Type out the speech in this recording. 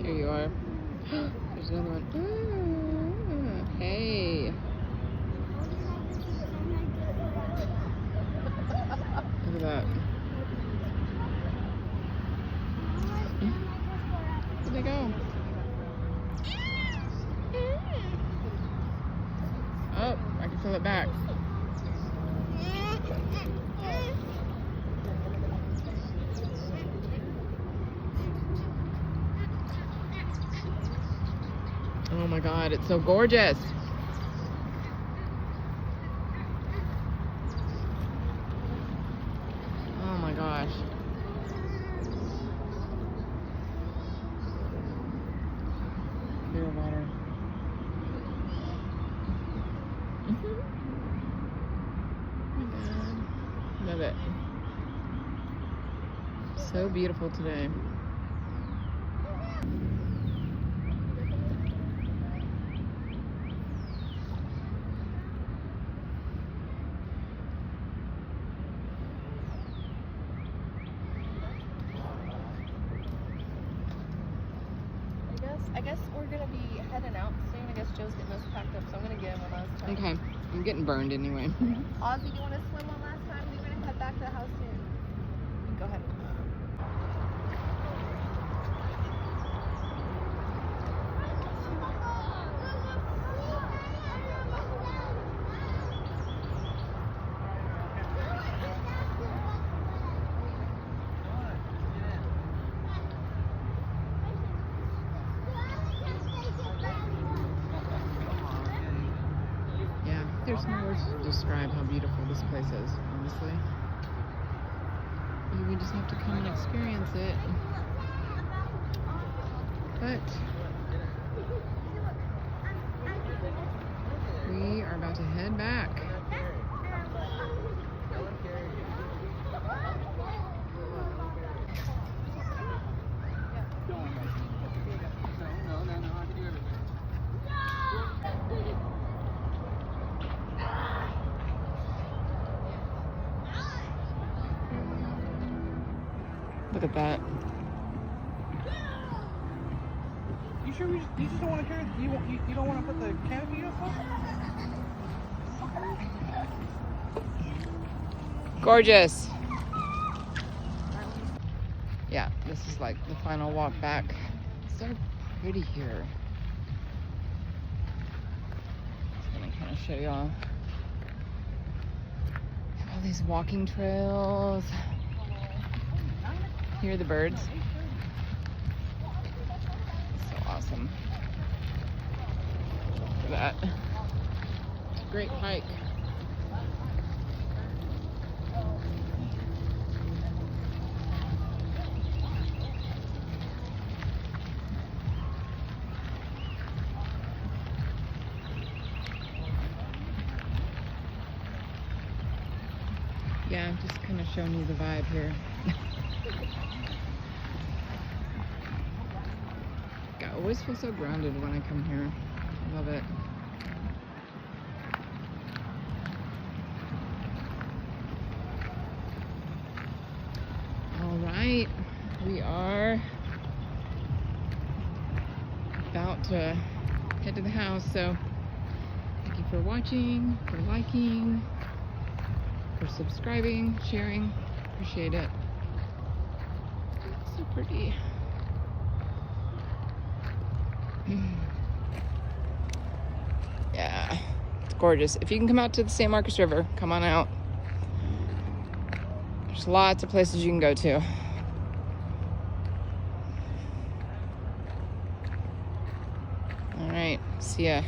Here you are. There's another one. Hey. Look at that. Where'd they go? Oh, I can feel it back. Oh my God, it's so gorgeous. Oh my gosh. Clear water. Oh my God. Love it. So beautiful today. I guess we're gonna be heading out soon. I guess Joe's getting us packed up, so I'm gonna get him when I was coming. Okay, I'm getting burned anyway. Ozzy, you want to swim one last time? We're gonna head back to the house soon. Go ahead. There's no words to describe how beautiful this place is, honestly. We just have to come and experience it. But we are about to head back. Look at that. You sure you just don't want to carry? You don't want to put the canopy up? Gorgeous. Yeah, this is like the final walk back. So pretty here. Just gonna kind of show y'all all these walking trails. Hear the birds. So awesome. Look at that. Great hike. Yeah, just kind of showing you the vibe here. I always feel so grounded when I come here. I love it. All right, we are about to head to the house, so thank you for watching, for liking, for subscribing, sharing. Appreciate it. So pretty. Yeah, it's gorgeous. If you can come out to the San Marcos River, come on out. There's lots of places you can go to. All right, see ya.